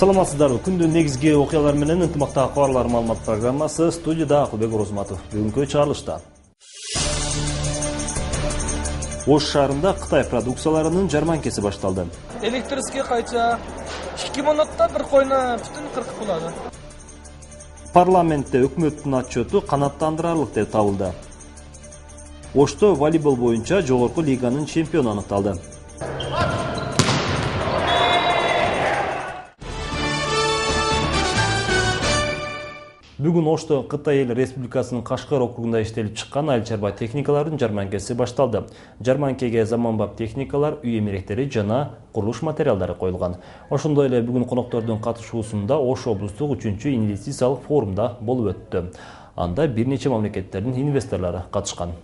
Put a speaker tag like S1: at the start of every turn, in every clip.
S1: Саламатсыздарбы. Күндүн негизги окуялар менен ынтымактагы кабарлар маалымат программасы студияда Акылбек Орозматов. Бүгүнкү чыгарылышта Ош шаарында Кытай продукцияларынын жарманкеси башталды.
S2: Электрический кайча 2 минутта bir койна бүтүн 40 болду.
S1: Парламентте өкмөттүн отчету канааттандырарлык деп табылды. Ошто волейбол боюнча жогорку лиганын чемпиону аныкталды. Бүгүн Ошто Кытай Эл Республикасынын Кашкар округунда иштелип чыккан айыл чарба техникалардын жарманкеси башталды. Жарманкеге заманбап техникалар, үй эмеректери жана курулуш материалдары коюлган. Ошондой эле бүгүн коноктордун катышуусунда Ош облустук 3-чү инвестициялык форумда болуп өттү. Анда бир нече мамлекеттердин инвесторлору катышкан.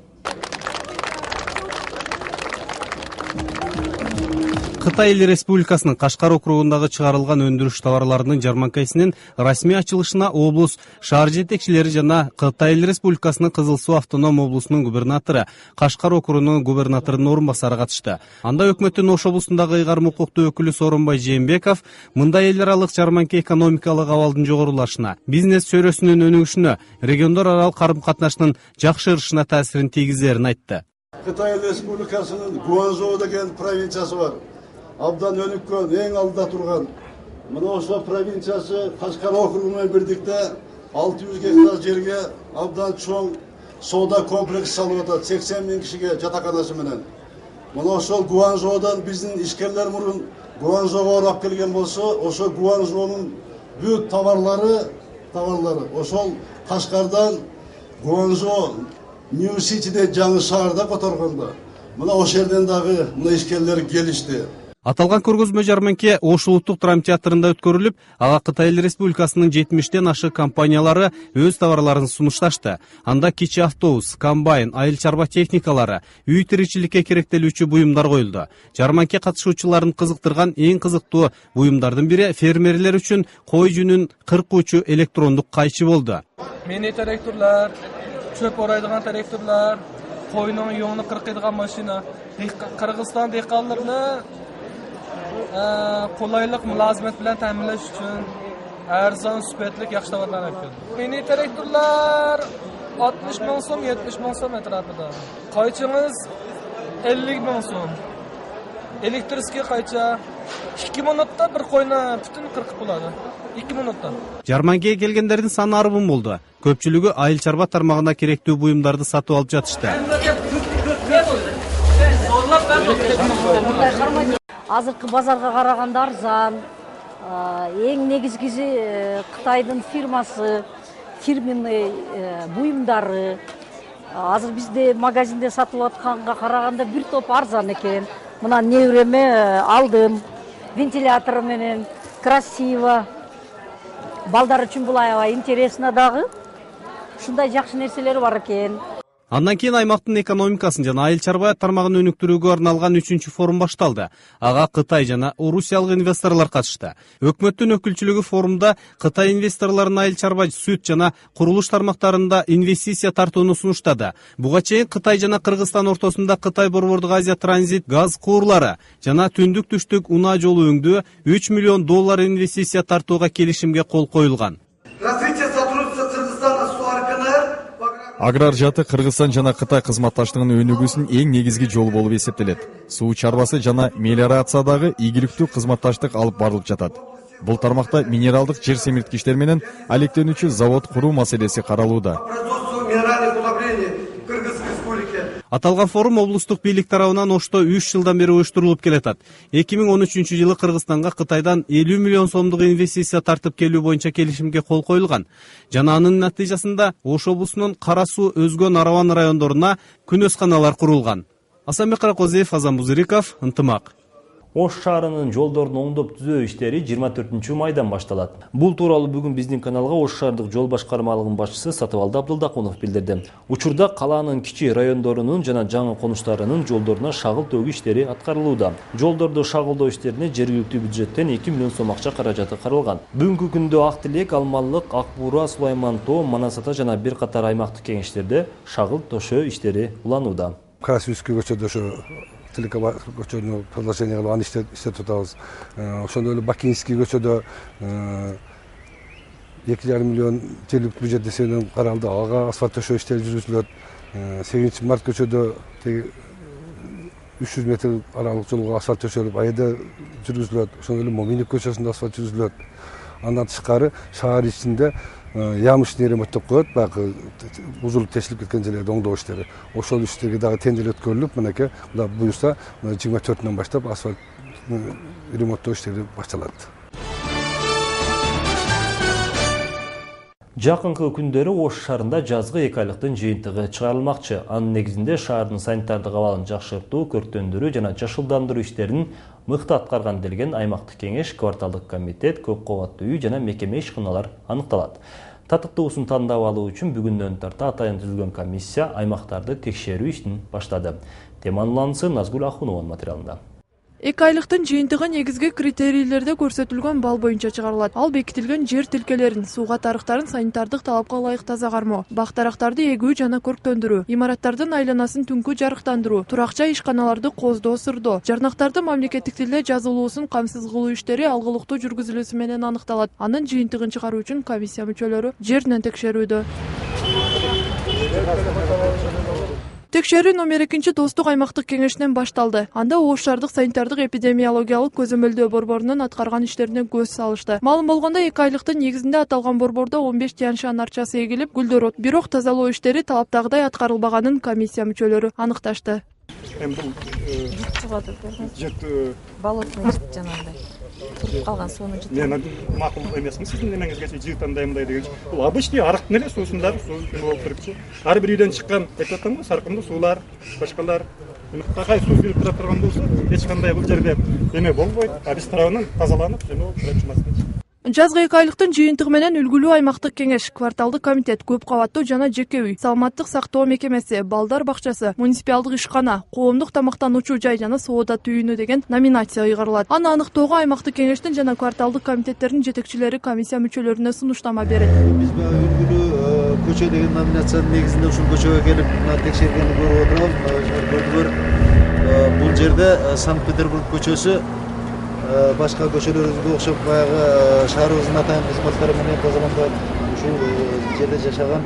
S3: Кытай Эл Республикасынын Кашкар округундагы чыгарылган өндүрүш товарларынын жарманкесинин расмий ачылышына облус шаар жетекчилери жана Кытай Эл Республикасынын Кызыл Суу автоном облусунун губернатору, Кашкар округунун губернаторунун орун басары катышты. Анда өкмөттүн Ош облусундагы ыйгарым укуктуу өкүлү Сооронбай Жээнбеков мындай эл аралык жарманке экономикалык абалдын жогорулашына, бизнес чөйрөсүнүн өнүгүшүнө, региондор аралык карым-катнаштын жакшырышына таасирин тийгизерин айтты.
S4: Кытай Эл Республикасынын Гуанчжоу деген провинциясы бар. Абдан өнүккөн, эң алда турган. Мына ошо провинциясы Кашкар округу менен бирдикте 600 гектар жерге абдан чоң соода комплекс салып атат, 80 миң кишиге жатаканасы менен. Мына ошол Гуанчжоудан биздин ишкерлер мурун Гуанчжоуга орап келген болсо, ошо Гуанчжоунун бүт товарлары ошол Кашкардан Гуанчжоу Нью-Ситиде жаңы шаарда которгондо. Мына ошол жерден дагы мына ишкерлер келишти.
S3: Аталган көргөзмө жарманке Ош улуттук драма театрында өткөрүлүп, ага Кытай Эл Республикасынын 70тен ашык компаниялары өз товарларын сунушташты. Анда кичи автобус, комбайн, айыл чарба техникалары, үй тиричиликке керектелүүчү буюмдар коюлду. Жарманке катышуучуларын кызыктырган эң кызыктуу буюмдардын бири фермерлер үчүн кой жүнүн кыркуучу электрондук кайчы болду.
S2: Мини тракторлор, çöp oraydigan тракторлор, койнун юңуну кыркыйдыган машина, Кыргызстан дыйканларына qulaylik mulozimat bilan ta'minlash uchun arzon sifatli yaxshi tovarlar olib keldi. Mini traktorlar 60 ming so'm, 70 ming so'm atrofida. Qaychingiz 50 ming so'm. Elektrический qaycha 2 minutda bir qo'yni бүтүн 40 bo'ladi. 2 minutda.
S3: Жарманкеге келгендердин саны арбын болду. Көпчүлүгү айыл чарба тармагына керектүү буюмдарды сатып алып жатышты.
S5: Азыркы базарга караганда арзан. Эң негизгиси Кытайдын фирмасы, фирменный буюмдары. Азыр бизде магазинде сатып атканга караганда бир топ арзан экен. Мына небреме алдым. Вентилятор менен красиво. Балдар үчүн бул аябай интересно дагы. Ушундай жакшы нерселер бар экен.
S3: Андан кийин аймактын экономикасын жана айыл чарба тармагын өнүктүрүүгө арналган 3-чү форум башталды. Ага Кытай жана Орусиялык инвесторлор катышты. Өкмөттүн өкүлчүлүгү форумда Кытай инвесторлорунун айыл чарба, сүт жана курулуш тармактарында инвестиция тартууну сунуштады. Буга чейин Кытай жана Кыргызстан ортосунда Кытай Борбордук Азия транзит газ куурлары жана түндүк-түштүк унаа жолу өңдүү $3 миллион инвестиция тартууга келишимге кол коюлган.
S6: Аграр жаты Кыргызстан жана Кытай кызматташтыгынын өнүгүүсүнүн эң негизги жолу болуп эсептелет. Суу чарбасы жана мелиорациядагы ийгиликтүү кызматташтык алып барылып жатат. Бул тармакта минералдык жер семирткичтер менен алектенүүчү завод куруу маселеси каралууда.
S3: Аталган форум облустук бийлик тарабынан Ошто 3 жылдан бери уюштурулуп келатат. 2013-жылы Кыргызстанга Кытайдан 50 миллион сомдук инвестиция тартып келүү боюнча келишимге кол коюлган. Жана анын натыйжасында Ош облусунун Кара Суу, Өзгөн, Араван райондоруна күнөсканалар курулган. Асанбек Каракозиев, Азан Бузыриков, Ынтымак.
S1: Ош шаарынын жолдорун оңдоп түзөө иштери 24 майдан башталат. Бул тууралуу бүгүн биздин каналга Ош шаардык жол башкармалыгынын башчысы Сатыбалды Абдылдакунов билдирди. Учурда калаанын кичи райондорунун жана жаңы конуштарынын жолдоруна шагыл төгүү иштери аткарылууда. Жолдорду шагылдоо иштерине жергиликтүү бюджеттен 2 миллион сом акча каражаты каралган. Бүгүнкү күндө Ак Тилек, Алмалык, Ак Буура, Сулайман Тоо, Манас Ата жана бир катар аймактык кеңештерде шагыл төшөө иштери уланууда.
S7: Карасуйский көчөдө ошо Металлика көчөнү продолжение кылып аны иштетип атабыз. Ошондой эле Бакинский көчөдө 2,5 миллион жергиликтүү бюджет эсебинен каралды. Ага асфальт төшөө иштери жүргүзүлөт. 8-март көчөдө 300 метр аралык жолго асфальт төшөлүп, айда жүргүзүлөт. Ошондой эле Моминов көчөсүндө асфальт жүргүзүлөт. Андан тышкары шаар ичинде ямочный ремонттоп коет, баягы бузулуп тешилип кеткен жерлерди оңдоо иштери. Ошол иштерге дагы тендер өткөрүлүп, мынакей Кудай буюрса 24-нөн баштап асфальт ремонттоо иштери башталат.
S1: Жакынкы күндөрү Ош шаарында жазгы 2 айлыктын жыйынтыгы чыгарылмакчы. Анын негизинде шаардын санитардык абалын жакшыртуу, көрктөндүрүү жана жашылдандыруу иштерин мыкты аткарган делген аймактык кеңеш, кварталдык комитет, көп кабаттуу үй жана мекеме ишканалар аныкталат. Татыктуусун тандап алуу үчүн бүгүндөн тарта атайын түзүлгөн комиссия аймактарды текшерүү ишин баштады. Теманын уланысы Назгул Ахунованын материалында.
S8: 2 айлыктын жыйынтыгы негизги критерийлерде көрсөтүлгөн балл боюнча чыгарылат. Ал бекитилген жер тилкелерин, сууга тарыктарын санитардык талапка ылайык таза кармоо, бак-дарактарды эгүү жана көрктөндүрүү, имараттардын айланасын түнкү жарыктандыруу, туракча ишканаларды кооздоо, сырдоо, жарнактарды мамлекеттик тилде жазылуусун камсыз кылуу иштери алгылыктуу жүргүзүлүүсү менен аныкталат. Анын жыйынтыгын чыгаруу үчүн комиссия мүчөлөрү жеринен текшерүүдө. Текшерүү номер 2 Достук аймактык кеңешинен башталды. Анда Ош шаардык санитардык эпидемиологиялык көзөмөлдөө борборунун аткарган иштерине көз салышты. Маалым болгондой 2 айлыктын негизинде аталган борбордо 15 тянь-шан арчасы эгилип, гүлдөр от. Бирок тазалоо иштери талаптагыдай аткарылбаганын комиссия мүчөлөрү аныкташты.
S9: Болотный жыт жанагындай. Туруп калган сууну жыт.
S10: Мен макул эмесмин сиздин эмеңизге жыйтандай мындай деген. Бул обычный арыктын эле суусунда суу болуп турчу. Ар бир үйдөн чыккан айтып атам го, саркындуу суулар, башкалар. Какай суу келип тура турган болсо, эч кандай бул жерде эме болбойт. А биз тарабынан тазаланып, эме болуп
S8: Жазгы 2 айлыктын жыйынтыгы менен үлгүлүү аймактык кеңеш, кварталдык комитет, көп кабаттуу жана жеке үй, саламаттык сактоо мекемеси, балдар бакчасы, муниципалдык ишкана, коомдук тамактануучу жай жана соода түйүнү деген номинация ыйгарылат. Аны аныктоого аймактык кеңештин жана кварталдык комитеттердин жетекчилери комиссия мүчөлөрүнө сунуштама берет.
S11: Биз үлгүлүү көчө деген номинациянын негизинде ушул көчөгө келип текшергенди көрүп отурабыз. Бул жерде Санкт-Петербург көчөсү башка көчөлөрүбүзгө окшоп баягы шаарыбыздын атайын кызматкары менен тазаланбайт. Ушул жерде жашаган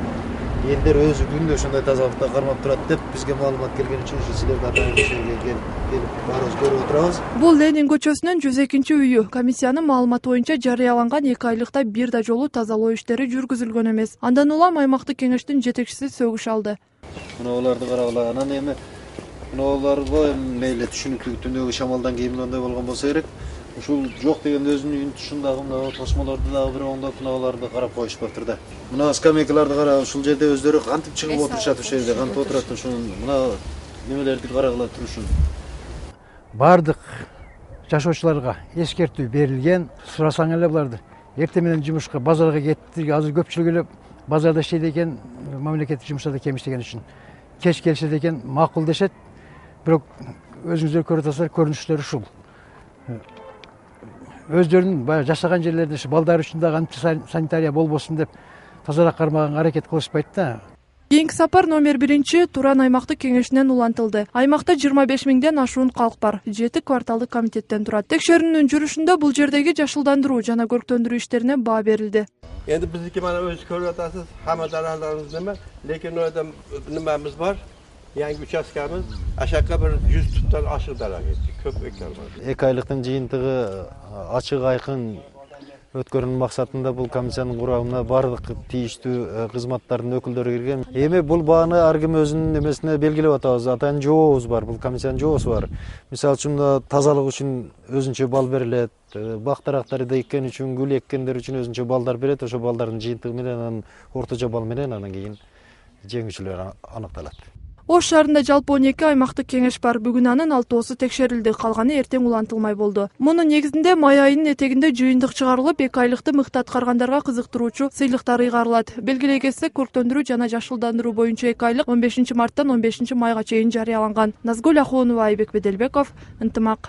S11: элдер өзү күндө ошондой тазалыкта кармап турат деп бизге маалымат келген үчүн силерге атайын көчөгө келип баарыбыз көрүп отурабыз.
S8: Бул Ленин көчөсүнүн 102-үйү. Комиссиянын маалыматы боюнча жарыяланган 2 айлыкта бир да жолу тазалоо иштери жүргүзүлгөн эмес. Андан улам аймактык кеңештин жетекчиси сөгүш алды.
S11: Муналарды карагыла, анан эми муналарга мейли түшүнүктүү түндөгү шамалдан кийин мындай болгон болсо керек. Ушул жок дегенде өзүнүн үйүнүн тушундагы мына тосмолорду дагы бир оңдоп мыналарды карап коюшпаптыр да. Мына скамейкаларды кара, ушул жерде өздөрү кантип чыгып отурушат, ушул жерде кантип отурат, ушул мына немелерди карагыла турушун.
S12: Бардык жашоочуларга эскертүү берилген. Сурасаң эле буларды эртең менен жумушка базарга кетти. Азыр көпчүлүк эле базарда иштейт экен, мамлекеттик жумуштарда кем иштеген үчүн. Кеч келишет экен, макул дешет. Бирок өзүңүздөр көрүп атасыздар, көрүнүштөрү ушул. Өздөрүнүн баягы жашаган жерлеринде ушу балдар үчүн дагы санитария болбосун деп тазараак кармаганга аракет кылышпайт да.
S8: Кийинки сапар номер 1 Туран аймактык кеңешинен улантылды. Аймакта 25 миңден ашуун калк бар. 7 кварталдык комитеттен турат. Текшерүүнүн жүрүшүндө бул жердеги жашылдандыруу жана көрктөндүрүү иштерине баа берилди.
S13: Endi bizniki mana o'zingiz ko'rib o'tasiz, hamma daraxtlarimiz nima, lekin u yerda nimamiz bor? Yangi uchastkamiz, ashaqqa bir 100 tutdan oshiq daraxt, ko'p ekkanmiz.
S11: 2 айлыктын жыйынтыгы ачык айкын өткөрүүнүн максатында бул комиссиянын курамына бардык тийиштүү кызматтардын өкүлдөрү кирген. Эми бул бааны ар ким өзүнүн эмесине белгилеп атабыз. Атайын жообубуз бар, бул комиссиянын жообусу бар. Мисалы үчүн тазалык үчүн өзүнчө балл берилет. Бак-дарактарды эккен үчүн, гүл эккендер үчүн өзүнчө балдар берет. Ошо балдардын жыйынтыгы менен анан орточо балл менен анан кийин жеңүүчүлөр аныкталат.
S8: Ош шаарында жалпы 12 аймактык кеңеш бар. Бүгүн анын 6-сы текшерилди, калганы эртең улантылмай болду. Мунун негизинде май айынын этегинде жыйынтык чыгарылып, 2 айлыкты мыкты аткаргандарга кызыктыруучу сыйлыктар ыйгарылат. Белгилей кетсек, көрктөндүрүү жана жашылдандыруу боюнча 2 айлык 15 марттан 15 майга чейин жарыяланган. Назгул Ахунова, Айбек Беделбеков, Ынтымак.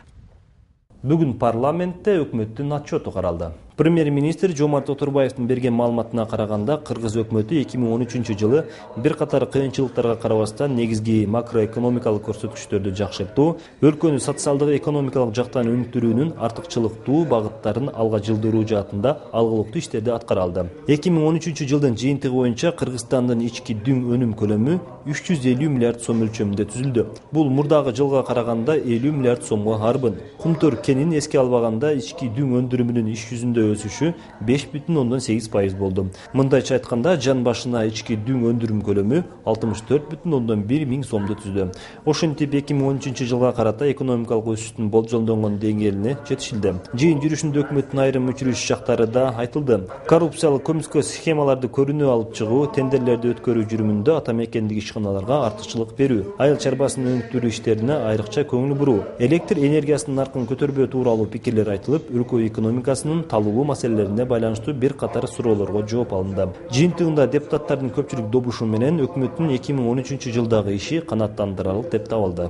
S1: Бүгүн парламентте өкмөттүн отчету каралды. Премьер-министр Жомарт Отурбаевдин берген маалыматына караганда, Кыргыз өкмөтү 2013-жылы бир катар кыйынчылыктарга карабастан негизги макроэкономикалык көрсөткүчтөрдү жакшыртуу, өлкөнү социалдык экономикалык жактан өнүктүрүүнүн артыкчылыктуу багыттарын алга жылдыруу жаатында алгылыктуу иштерди аткара алды. 2013-жылдын жыйынтыгы боюнча Кыргызстандын ички дүң өнүм көлөмү 350 миллиард сом өлчөмүндө түзүлдү. Бул мурдагы жылга караганда 50 миллиард сомго арбын. Кумтөр кенин эске албаганда ички дүң өндүрүмүнүн иш жүзүндө өсүшү 5,8% болду. Мындайча айтканда, жан башына ички дүң өндүрүм көлөмү 64,1 миң сомду түздү. Ошентип 2013-жылга карата экономикалык өсүштүн болжолдонгон деңгээлине жетишилди. Жыйын жүрүшүндө өкмөттүн айрым өчүрүш жактары да айтылды. Коррупциялык көмүскө схемаларды көрүнүп алып чыгуу, тендерлерди өткөрүү жүрүмүндө ата мекендик ишканаларга артыкчылык берүү, айыл чарбасын өнүктүрүү иштерине айрыкча көңүл буруу, электр энергиясынын наркын көтөрбөө тууралуу пикирлер айтылып, өлкө экономикасынын талуу маселелерине байланыштуу бир катар суроолорго жооп алынды. Жыйынтыгында депутаттардын көпчүлүк добушу менен өкмөттүн 2013-жылдагы иши канааттандырарлык деп табылды.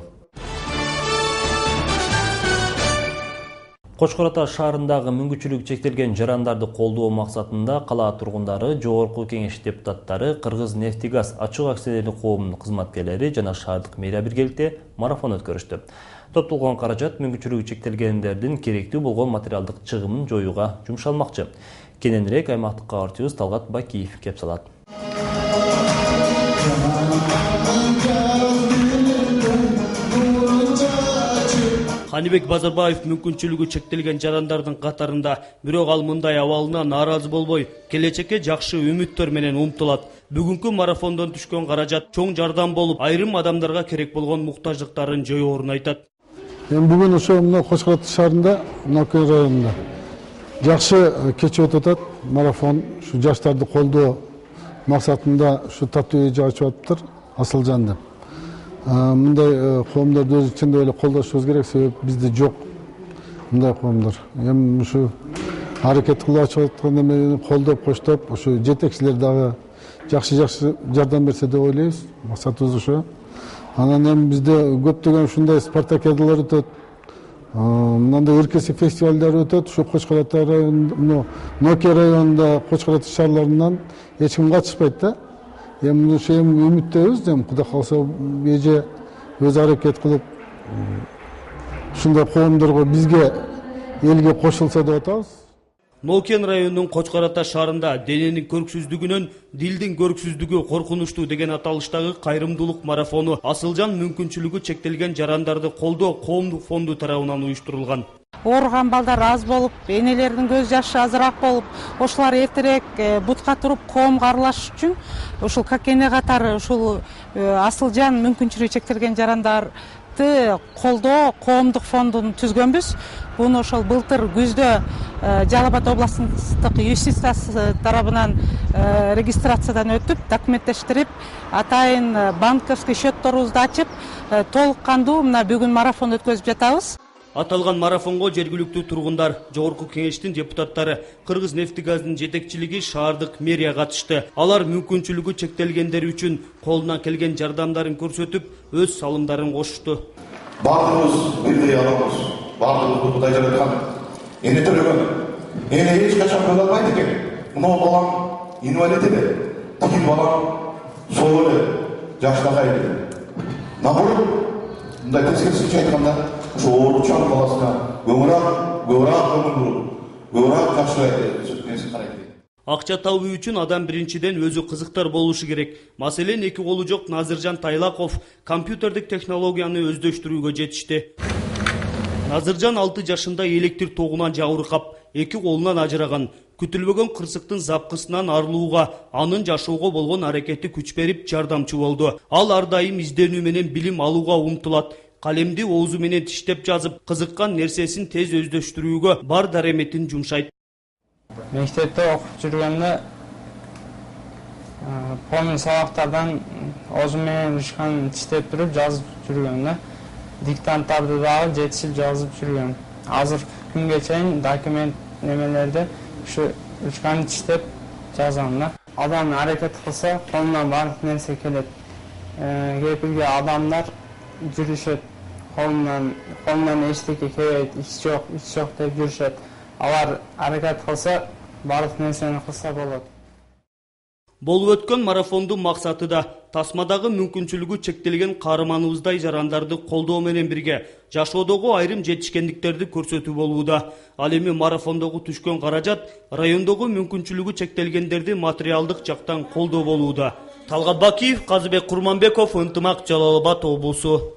S1: Кочкор Ата шаарындагы мүмкүнчүлүгү чектелген жарандарды колдоо максатында кала тургундары, Жогорку Кеңеш депутаттары, Кыргыз-Нефтегаз ачык акционерлик коомунун кызматкерлери жана шаардык мэрия биргеликте марафон өткөрүштү. Топтолгон каражат мүмкүнчүлүгү чектелгендердин керектүү болгон материалдык чыгымын жоюуга жумшалмакчы. Кененирээк аймактык кабарчыбыз Талгат Бакиев кеп салат.
S14: Канибек Базарбаев мүмкүнчүлүгү чектелген жарандардын катарында, бирок ал мындай абалына нааразы болбой, келечекке жакшы үмүттөр менен умтулат. Бүгүнкү марафондон түшкөн каражат чоң жардам болуп, айрым адамдарга керек болгон муктаждыктарын жоюорун айтат.
S7: Бүгүн ошо мына Кочкор Ата шаарында, Нокен районунда жакшы кече өтүп атат. Марафон ушу жаштарды колдоо максатында ушу таттуу эже ачып атыптыр, Асылжан деп. Мындай коомдорду өз ичинде эле колдошубуз керек, себеп бизде жок мындай коомдор. Эми ушу аракет кылып ачып аткан эмени колдоп, коштоп, ушу жетекчилер дагы жакшы жардам берсе деп ойлойбуз. Максатыбыз ошо. Анан эми бизде көптөгөн ушундай спартакиадалар өтөт. Мындай ыркеси фестивалдар өтөт. Ушу Кочкор Ата районунда, Ноке районунда, Кочкор Ата шаарларынан эч ким катышпайт да. Эми ошо үмүттөбүз, Кудай кааласа эже өз аракет кылып ушундай коомдорго бизге элге кошулса деп атабыз.
S14: Нокен районунун Кочкор Ата шаарында дененин көрксүздүгүнөн дилдин көрксүздүгү коркунучтуу деген аталыштагы кайрымдуулук марафону Асылжан мүмкүнчүлүгү чектелген жарандарды колдоо коомдук фонду тарабынан уюштурулган.
S15: Ооруган балдар аз болуп, энелердин көз жашы азыраак болуп, ошолор эртерээк бутка туруп коомго аралашыш үчүн ушул Какене катары ушул Асылжан мүмкүнчүлүгү чектелген жарандарды колдоо коомдук фондун түзгөнбүз. Буну ошол былтыр күздө Жалал Абад областтык юстициясы тарабынан регистрациядан өтүп, документтештирип, атайын банковский счетторубузду ачып, толук кандуу мына бүгүн марафон өткөзүп жатабыз.
S14: Аталган марафонго жергиликтүү тургундар, Жогорку Кеңештин депутаттары, Кыргыз-Нефтегаздын жетекчилиги, шаардык мэрия катышты. Алар мүмкүнчүлүгү чектелгендер үчүн колунан келген жардамдарын көрсөтүп, өз салымдарын кошушту.
S16: Бардыгыбыз бирдей адамбыз, бардыгыбызды Кудай жараткан, эне төлөгөн. Эне эч качан көз албайт экен. Мына балам инвалид эле, тигил балам сол эле жаштагай эле. Наоборот, мындай тескерисинче айтканда, ошо ооручан баласына көбүрөөк көңүл буруп, көбүрөөк жакшы нерсе карайт.
S14: Акча табуу үчүн адам биринчиден өзү кызыктар болушу керек. Маселен, эки колу жок Назыржан Тайлаков компьютердик технологияны өздөштүрүүгө жетишти. Назыржан 6 жашында электр тогунан жабыркап, эки колунан ажыраган. Күтүлбөгөн кырсыктын запкысынан арылууга, анын жашоого болгон аракети күч берип жардамчы болду. Ал ар дайым изденүү менен билим алууга умтулат. Калемди оозу менен тиштеп жазып, кызыккан нерсесин тез өздөштүрүүгө бар дареметин жумшайт.
S17: Мектепте окуп жүргөндө помин сабактардан оозу менен ручканы тиштеп туруп жазып жүргөм да. Диктанттарды дагы жетишип жазып жүргөм. Азыр күнгө чейин документ немелерди ушу ручканы тиштеп жазам да. Адам аракет кылса, колунан баардык нерсе келет. Кепилге адамдар жүрүшөт, колунан эчтеке келбейт, ич жок деп жүрүшөт. алар аракет кылса, барлык нерсени кылса болот.
S14: Болуп өткөн марафондун максаты да тасмадагы мүмкүнчүлүгү чектелген каарманыбыздай жарандарды колдоо менен бирге жашоодогу айрым жетишкендиктерди көрсөтүү болууда. Ал эми марафондогу түшкөн каражат райондогу мүмкүнчүлүгү чектелгендерди материалдык жактан колдоо болууда. Талгат Бакиев, Казыбек Курманбеков, Ынтымак, Жалал Абад облусу.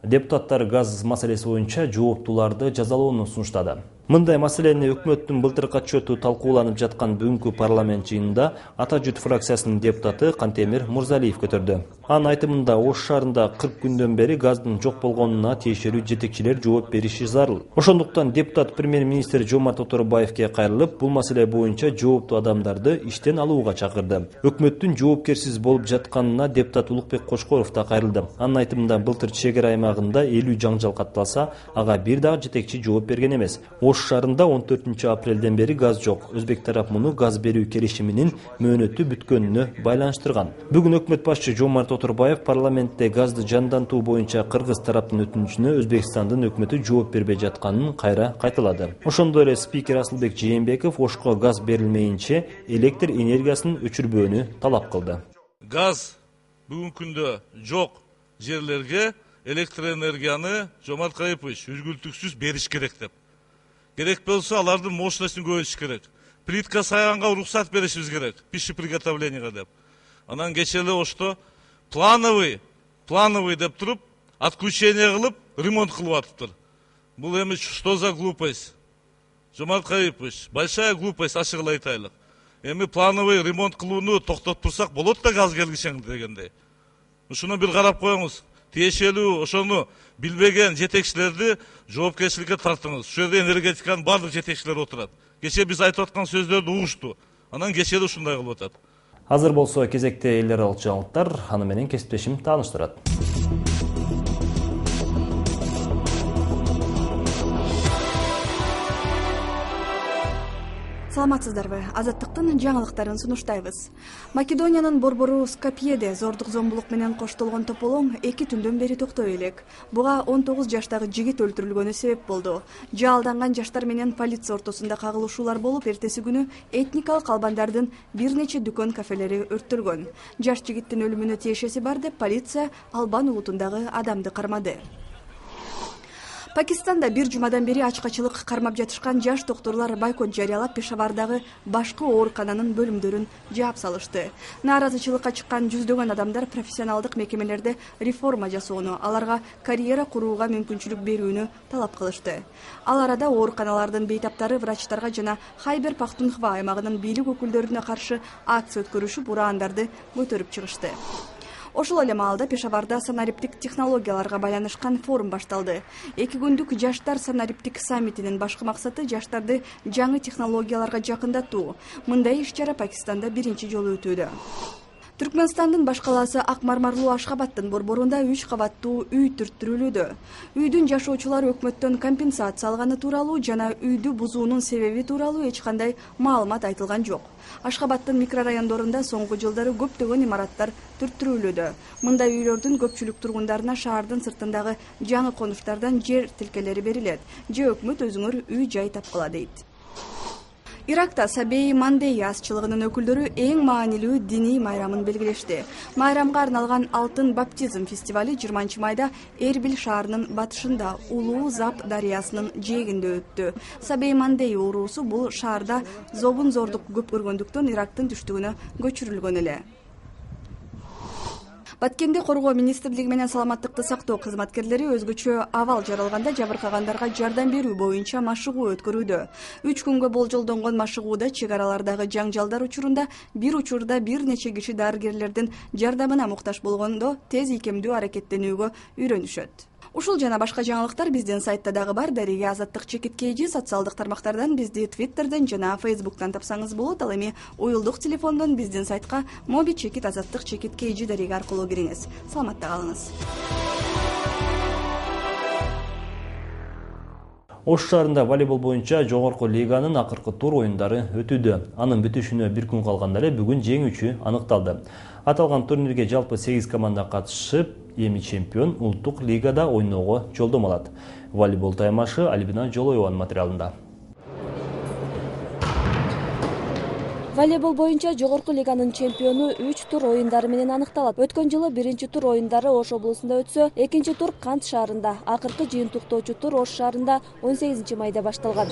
S1: Депутаттар газ маселеси боюнча жооптуларды жазалоону сунуштады. Мындай маселени өкмөттүн былтыркы отчету талкууланып жаткан бүгүнкү парламент жыйынында Ата жұрт фракциясынын депутаты Кантемир Мурзалиев көтөрдү. Анын айтымында Ош шаарында 40 күндөн бери газдын жок болгонуна тиешелүү жетекчилер жооп бериши зарыл. Ошондуктан депутат премьер-министр Жомарт Оторбаевке кайрылып, бул маселе боюнча жооптуу адамдарды иштен алууга чакырды. Өкмөттүн жоопкерсиз болуп жатканына депутат Улукбек Кошкоров да кайрылды. Анын айтымында былтыр чек ара аймагында 50 жаңжал катталса, ага бир дагы жетекчи жооп берген эмес. Ош шаарында 14 апрелден бери газ жок. Өзбек тарап муну газ берүү келишиминин мөөнөтү бүткөнүнө байланыштырган. Бүгүн өкмөт башчы Жомарт Оторбаев парламентте газды жандантуу боюнча кыргыз тараптын өтүнүчүнө Өзбекстандын өкмөтү жооп бербей жатканын кайра кайталады. Ошондой эле спикер Асылбек Жээнбеков Ошко газ берилмейинче электр энергиясын өчүрбөөнү талап кылды.
S18: Газ бүгүнкү күндө жок жерлерге электр энергияны Жомарт Кайыпович үзгүлтүксүз бериш керек деп. Керек болса, алардын мощностун көбөйтүш керек. Плитка сайганга уруксат беришибиз керек, пища приготовленияга деп. Анан кече эле Ошто плановый деп туруп, отключение кылып, ремонт кылып атыптыр. Бул эми что за глупость? Жомарт Кайыпович, большая глупость, ачык эле айтайлык. Эми плановый ремонт кылууну токтотуп турсак болот да газ келгичен дегендей. Ушуну бир карап коюңуз. Тиешелүү ошону билбеген жетекчилерди жоопкерчиликке тартыңыз. Ушул жерде энергетиканын бардык жетекчилери отурат. Кече биз айтып аткан сөздөрдү угушту. Анан кече ушундай кылып атат.
S1: Азыр болсо кезекте эл аралык жаңылыктар, аны менен кесиптешим тааныштырат.
S19: Саламатсыздарбы? Азаттыктын жаңылыктарын сунуштайбыз. Македониянын борбору Скопьеде зордук зомбулук менен коштолгон тополоң 2 түндөн бери токтой элек. Буга 19 жаштагы жигит өлтүрүлгөнү себеп болду. Жалданган жаштар менен полиция ортосунда кагылышуулар болуп, эртеси күнү этникалык албандардын бир нече дүкөн кафелери өрттөлгөн. Жаш жигиттин өлүмүнө тиешеси бар деп полиция албан улутундагы адамды кармады. Пакистанда бир жумадан бери ачкачылык кармап жатышкан жаш доктурлар бойкот жарыялап Пешавардагы башкы оорукананын бөлүмдөрүн жаап салышты. Нааразычылыкка чыккан жүздөгөн адамдар профессионалдык мекемелерде реформа жасоону, аларга карьера курууга мүмкүнчүлүк берүүнү талап кылышты. Ал арада ооруканалардын бейтаптары врачтарга жана Хайбер Пахтунхва аймагынын бийлик өкүлдөрүнө каршы акция өткөрүшүп, ураандарды көтөрүп чыгышты. Ошол эле маалда Пешаварда санариптик технологияларга байланышкан форум башталды. 2 күндүк жаштар санариптик саммитинин башкы максаты жаштарды жаңы технологияларга жакындатуу. Мындай иш-чара Пакистанда биринчи жолу өтүүдө. Түркмөнстандын баш калаасы Ак мармарлуу Ашхабадтын борборунда 3 кабаттуу үй түрттүрүлүүдө. Үйдүн жашоочулары өкмөттөн компенсация алганы тууралуу жана үйдү бузуунун себеби тууралуу эч кандай маалымат айтылган жок. Ашхабадтын микрорайондорунда соңку жылдары көптөгөн имараттар түрттүрүлүүдө. Мындай үйлөрдүн көпчүлүк тургундарына шаардын сыртындагы жаңы конуштардан жер тилкелери берилет. Же өкмөт өзүңөр үй жай тапкыла дейт. Иракта Сабей Мандей азчылыгынын өкүлдөрү эң маанилүү диний майрамын белгилешти. Майрамга арналган Алтын баптизм фестивали 20 майда Эрбил шаарынын батышында Улуу Зап дарыясынын жээгинде өттү. Сабей Мандей уруусу бул шаарда зобун-зордук көп көргөндүктөн Ирактын түштүгүнө көчүрүлгөн эле. Баткенди коргоо министрлиги менен саламаттыкты сактоо кызматкерлери өзгөчө абал жаралганда жабыркагандарга жардам берүү боюнча машыгуу өткөрүүдө. 3 күнгө болжолдонгон машыгууда чек аралардагы жаңжалдар учурунда бир учурда бир нече киши дарыгерлердин жардамына муктаж болгондо тез ийкемдүү аракеттенүүгө үйрөнүшөт. Ушул жана башка жаңылыктар биздин сайтта дагы бар. Дарыга Азаттык чекит KG социалдык тармактардан бизди Twitterден жана Facebook'тан тапсаңыз болот. Ал эми уюлдук телефондон биздин сайтка Моби чекит Азаттык чекит KG дарыга аркылуу кириңиз. Саламатта калыңыз.
S1: Ош шаарында волейбол боюнча жогорку лиганын акыркы тур оюндары өтүүдө. Анын бүтүшүнө бир күн калганда эле бүгүн жеңүүчү аныкталды. Аталган турнирге жалпы 8 команда катышып, эми чемпион улуттук лигада ойноого жолдомо алат. Волейбол таймашы Альбина Жолоеванын материалында.
S20: Волейбол боюнча жогорку лиганын чемпиону 3 тур оюндары менен аныкталат. Өткөн жылы 1-тур оюндары Ош облусунда өтсө, 2-тур Кант шаарында, акыркы жыйынтыктоочу тур Ош шаарында 18-майда башталган.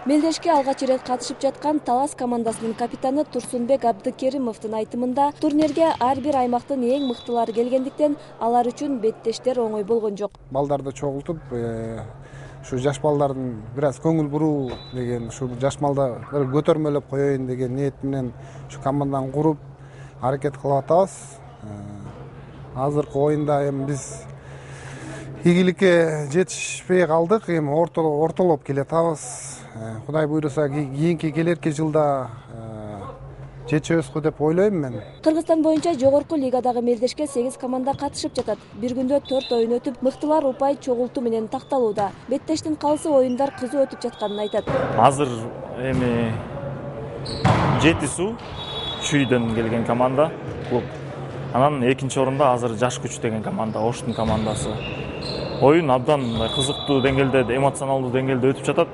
S20: Мелдешке алгач ирет катышып жаткан Талас командасынын капитаны Турсунбек Абдыкеримовдун айтымында, турнирге ар бир аймактын эң мыктылары келгендиктен, алар үчүн беттештер оңой болгон жок.
S21: Балдарды чогултуп, ушу жаш балдардын бир аз көңүл буруу деген, ушу жаш балдарды көтөрмөлөп коеюн деген ниет менен ушу команданы куруп аракет кылып атабыз. Азыркы оюнда эми биз ийгиликке жетишпей калдык, эми ортолоп келатабыз. Кудай буйруса кийинки келерки жылда жетишебиз го деп ойлойм мен.
S20: Кыргызстан боюнча жогорку лигадагы мелдешке 8 команда катышып жатат. Бир күндө 4 оюн өтүп, мыктылар упай чогултуу менен такталууда. Беттештин калысы оюндар кызуу өтүп жатканын айтат.
S22: Азыр эми Жети Суу Чүйдөн келген команда клуб. Анан экинчи орунда азыр Жаш күч деген команда, Оштун командасы. Оюн абдан кызыктуу деңгээлде, эмоционалдуу деңгээлде өтүп жатат.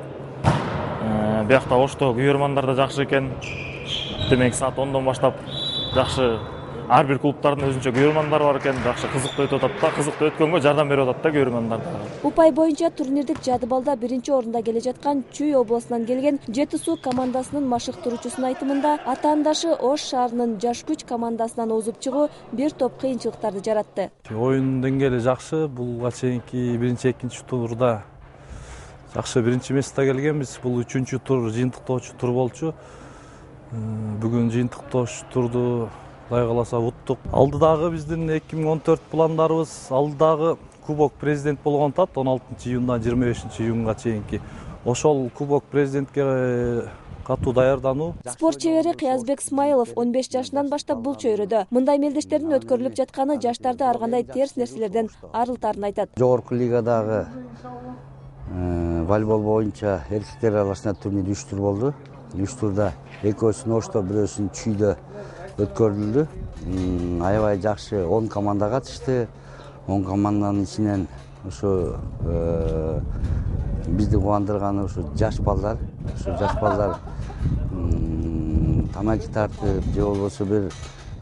S22: Биякта Ошто күйөрмандар да жакшы экен. Демек саат 10дон баштап жакшы ар бир клубтардын өзүнчө күйөрмандары бар экен, жакшы кызыктуу өтүп атат да, кызыктуу өткөнгө жардам берип атат да күйөрмандар да.
S20: Упай боюнча турнирдик жадыбалда 1-орунда келе жаткан Чүй облусунан келген Жети Суу командасынын машыктыруучусунун айтымында, атаандашы Ош шаарынын Жаш күч командасынан озуп чыгуу бир топ кыйынчылыктарды жаратты.
S23: Оюн деңгээли жакшы, буга чейинки 1-2 турда жакшы 1-месте келгенбиз. Бул 3-тур жыйынтыктоочу тур болчу. Бүгүн жыйынтыктоочу турду Кудай кааласа уттук. Алдыдагы биздин 2014 пландарыбыз, алдыдагы кубок президент болгон атат 16-июндан 25-июнга чейинки. Ошол кубок президентке катуу даярдануу.
S20: Спорт чебери Кыязбек Смайлов 15 жашынан баштап бул чөйрөдө. Мындай мелдештердин өткөрүлүп жатканы жаштарды ар кандай терс нерселерден арылтарын айтат.
S24: Жогорку лигадагы волейбол боюнча эркектер арасында турнир 3 тур болду. 3 турда экөөсүн Ошто, бирөөсүн Чүйдө өткөрүлдү. Аябай жакшы 10 команда катышты. 10 команданын ичинен ушу бизди кубандырганы ушу жаш балдар. Ушу жаш балдар тамаки тартып, же болбосо бир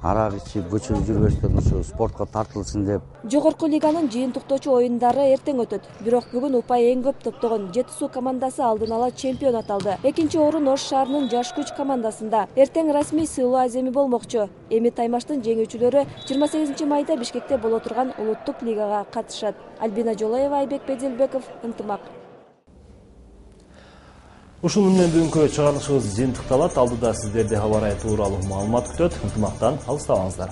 S24: арак ичип, көчөрүп жүрбөстөн ушу спортко тартылсын деп.
S20: Жогорку лиганын жыйынтыктоочу оюндары эртең өтөт. Бирок бүгүн упай эң көп топтогон Жети Суу командасы алдын ала чемпион аталды. Экинчи орун Ош шаарынын Жаш күч командасында. Эртең расмий сыйлоо аземи болмокчу. Эми таймаштын жеңүүчүлөрү 28-майда Бишкекте боло турган улуттук лигага катышат. Альбина Жолоева, Айбек Бедилбеков, Ынтымак.
S1: Ушуну менен бүгүнкү чыгарылышыбыз жыйынтыкталат. Алдыда сиздерди аба ырайы тууралуу маалымат күтөт. Ынтымактан алыстабаңыздар.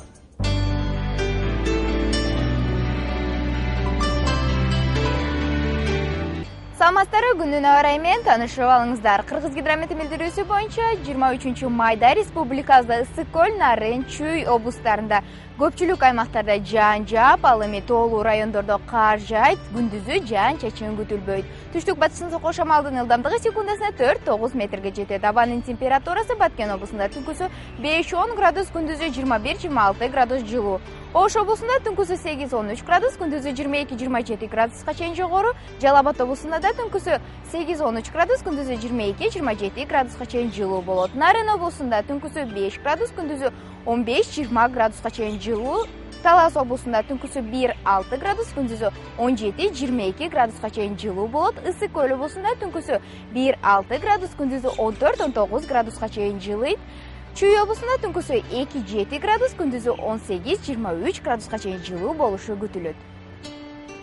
S25: Саламатсыздарбы, күндүн аба ырайы менен таанышып алыңыздар. Кыргызгидромет билдирүүсү боюнча 23-майда республикабызда Ысык көл, Нарын, Чүй облустарында көпчүлүк аймактарда жаан жаап, ал эми тоолуу райондордо кар жаайт, күндүзү жаан-чачын күтүлбөйт. Түштүк батыштын сокко шамалдын ылдамдыгы секундасына 4-9 метрге жетет. Абанын температурасы Баткен облусунда түнкүсү 5-10 градус, күндүзү 21-26 градус жылуу. Ош облусунда түнкүсү 8-13 градус, күндүзү 22-27 градуска чейин жогору. Жалал Абад облусунда да түнкүсү 8-13 градус, күндүзү 22-27 градуска чейин жылуу болот. Нарын облусунда түнкүсү 5 градус, күндүзү 15-20 градуска чейин жылуу. Талас облусунда түнкүсү 1-6 градус, күндүзү 17-22 градуска чейин жылуу болот. Ысык көл облусунда түнкүсү 1-6 градус, күндүзү 14-19 градуска чейин жылыйт. Чүй облусунда түнкүсү 2-7 градус, күндүзү 18-23 градуска чейин жылуу болушу күтүлөт.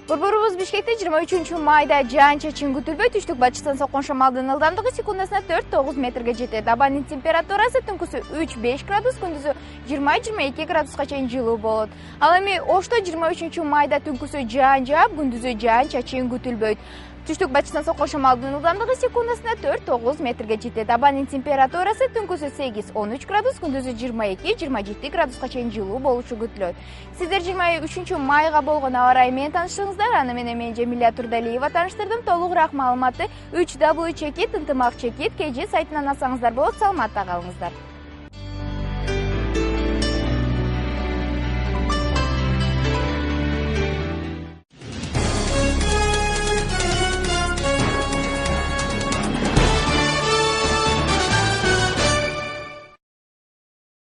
S25: Борборубуз Бишкекте 23-майда жаан-чачын күтүлбөйт. Түштүк батыштан соккон шамалдын ылдамдыгы секундасына 4-9 метрге жетет. Абанын температурасы түнкүсү 3-5 градус, күндүзү 20-22 градуска чейин жылуу болот. Ал эми Ошто 23-майда түнкүсү жаан жаап, күндүзү жаан-чачын күтүлбөйт. Түштүк батыштан соккон шамалдын ылдамдыгы секундасына 4-9 метрге жетет. Абанын температурасы түнкүсү 8-13 градус, күндүзү 22-27 градуска чейин жылуу болушу күтүлөт. Сиздер 23-майга болгон аба ырайы менен тааныштыңыздар. Аны менен мен Жемилия Турдалиева тааныштырдым. Толугураак маалыматты www.ынтымак.kg сайтынан алсаңыздар болот. Саламатта калыңыздар.